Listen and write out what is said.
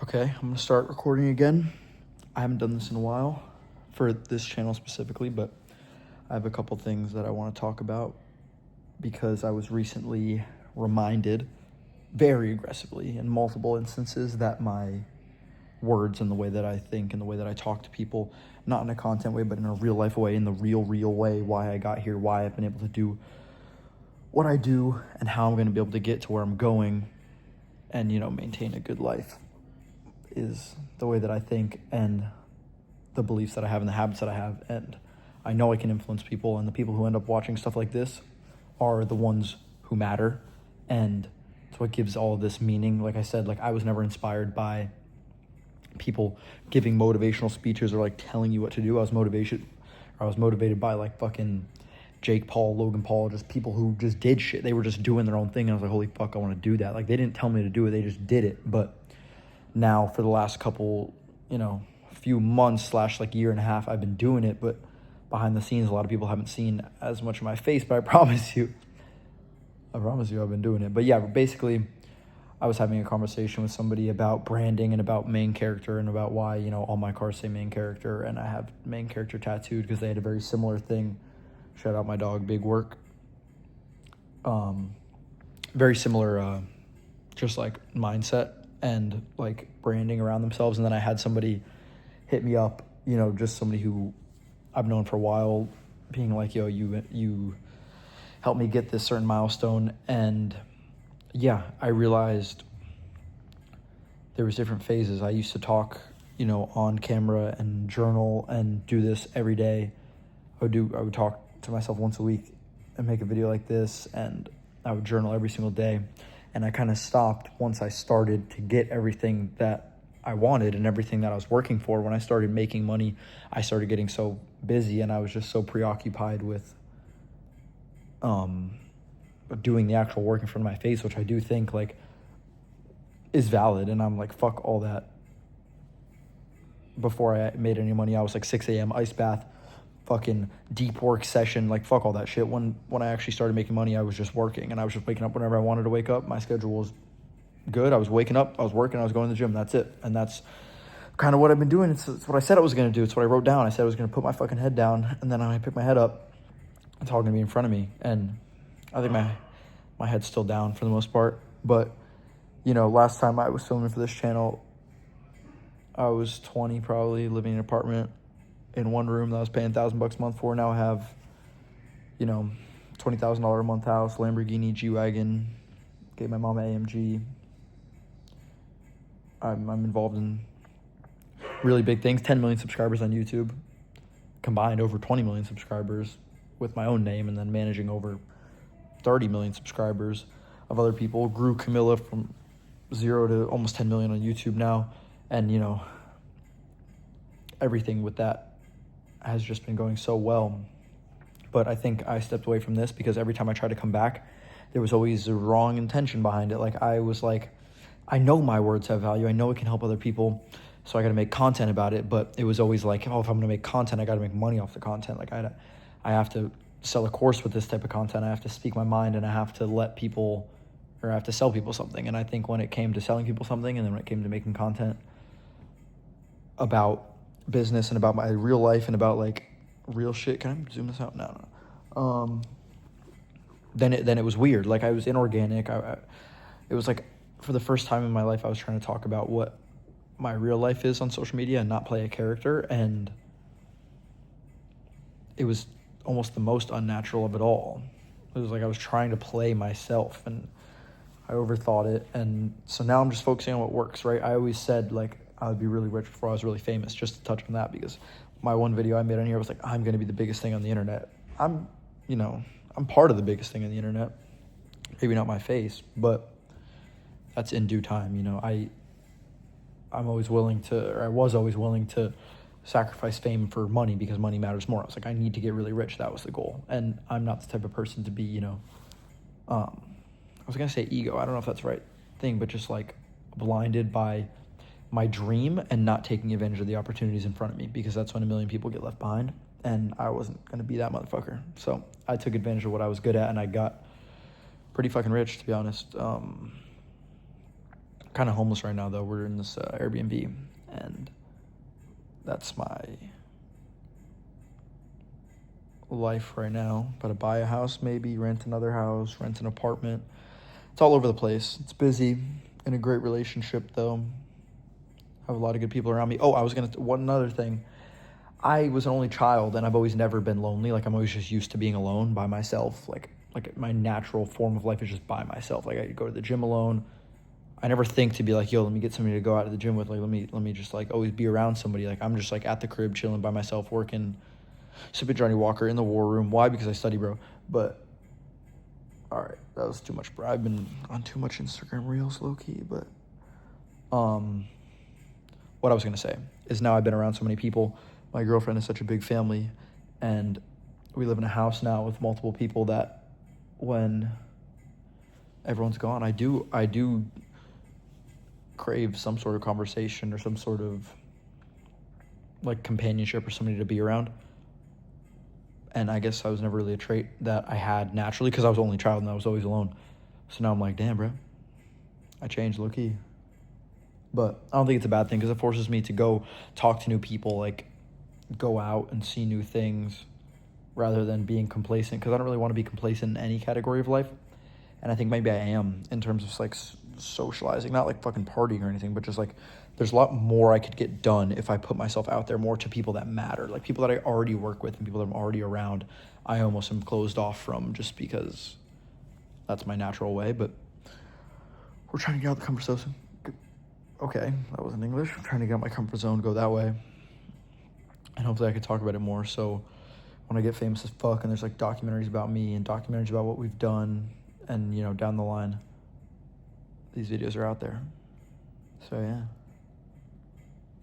Okay, I'm gonna start recording again. I haven't done this in a while for this channel specifically, but I have a couple things that I want to talk about because I was recently reminded very aggressively in multiple instances that my words and the way that I think and the way that I talk to people, not in a content way, but in a real life way, in the real way, why I got here, why I've been able to do what I do, and how I'm going to be able to get to where I'm going and, maintain a good life, is the way that I think and the beliefs that I have and the habits that I have. And I know I can influence people, and the people who end up watching stuff like this are the ones who matter. And it's what gives all of this meaning. Like I said, I was never inspired by people giving motivational speeches or telling you what to do. I was motivated by fucking Jake Paul, Logan Paul, just people who just did shit. They were just doing their own thing. And I was like, holy fuck, I want to do that. They didn't tell me to do it. They just did it. But now for the last couple, few months / year and a half, I've been doing it. But behind the scenes, a lot of people haven't seen as much of my face, but I promise you I've been doing it. But yeah, basically I was having a conversation with somebody about branding and about main character and about why, all my cars say main character, and I have main character tattooed because they had a very similar thing. Shout out my dog, Big Work. Very similar, just mindset and branding around themselves. And then I had somebody hit me up, just somebody who I've known for a while, being like, yo, you helped me get this certain milestone. And yeah, I realized there was different phases. I used to talk, on camera and journal and do this every day. I would talk to myself once a week and make a video like this, and I would journal every single day. And I kind of stopped once I started to get everything that I wanted and everything that I was working for. When I started making money, I started getting so busy, and I was just so preoccupied with doing the actual work in front of my face, which I do think is valid. And I'm like, fuck all that. Before I made any money, I was 6 a.m. ice bath, fucking deep work session, fuck all that shit. When I actually started making money, I was just working, and I was just waking up whenever I wanted to wake up. My schedule was good. I was waking up, I was working, I was going to the gym. That's it. And that's kind of what I've been doing. It's what I said I was going to do. It's what I wrote down. I said I was going to put my fucking head down, and then I picked my head up. It's all going to be in front of me. And I think my head's still down for the most part. But, last time I was filming for this channel, I was 20, probably, living in an apartment in one room that I was paying $1,000 a month for. Now I have, $20,000 a month house, Lamborghini, G-Wagon, gave my mom an AMG. I'm involved in really big things. 10 million subscribers on YouTube, combined over 20 million subscribers with my own name, and then managing over 30 million subscribers of other people. Grew Camilla from 0 to almost 10 million on YouTube now. And, everything with that has just been going so well. But I think I stepped away from this because every time I tried to come back, there was always a wrong intention behind it. I was I know my words have value. I know it can help other people, so I got to make content about it. But it was always if I'm going to make content, I got to make money off the content. I have to sell a course with this type of content. I have to speak my mind, and I have to I have to sell people something. And I think when it came to selling people something, and then when it came to making content about business and about my real life and about real shit, can I zoom this out? No. Then it was weird. I was inorganic. It was for the first time in my life, I was trying to talk about what my real life is on social media and not play a character. And it was almost the most unnatural of it all. It was I was trying to play myself, and I overthought it. And so now I'm just focusing on what works, right? I always said I would be really rich before I was really famous, just to touch on that, because my one video I made on here was I'm going to be the biggest thing on the internet. I'm part of the biggest thing on the internet. Maybe not my face, but that's in due time. I was always willing to sacrifice fame for money, because money matters more. I was I need to get really rich. That was the goal. And I'm not the type of person to be, I was going to say ego. I don't know if that's the right thing, but just blinded by my dream and not taking advantage of the opportunities in front of me, because that's when a million people get left behind. And I wasn't going to be that motherfucker. So I took advantage of what I was good at, and I got pretty fucking rich, to be honest. kind of homeless right now, though. We're in this Airbnb, and that's my life right now. But to buy a house, maybe rent another house, rent an apartment. It's all over the place. It's busy. In a great relationship, though. I have a lot of good people around me. Oh, one other thing. I was an only child, and I've always never been lonely. Like, I'm always just used to being alone by myself. Like my natural form of life is just by myself. Like, I go to the gym alone. I never think to be like, yo, let me get somebody to go out to the gym with. Like, let me just like always be around somebody. Like, I'm just like at the crib chilling by myself, working, sipping Johnny Walker in the war room. Why? Because I study, bro. But all right, that was too much, bro. I've been on too much Instagram Reels, low key. But what I was gonna say is now I've been around so many people. My girlfriend is such a big family, and we live in a house now with multiple people that when everyone's gone, I do crave some sort of conversation or some sort of like companionship or somebody to be around. And I guess I was never really a trait that I had naturally because I was only a child and I was always alone. So now I'm like, damn, bro, I changed low key. But I don't think it's a bad thing because it forces me to go talk to new people, like go out and see new things rather than being complacent, because I don't really want to be complacent in any category of life. And I think maybe I am in terms of like socializing, not like fucking partying or anything, but just like there's a lot more I could get done if I put myself out there more to people that matter, like people that I already work with and people that I'm already around. I almost am closed off from just because that's my natural way. But we're trying to get out of the comfort zone. Okay, that wasn't English. I'm trying to get out my comfort zone, go that way. And hopefully I could talk about it more. So when I get famous as fuck and there's like documentaries about me and documentaries about what we've done and, you know, down the line, these videos are out there. So yeah.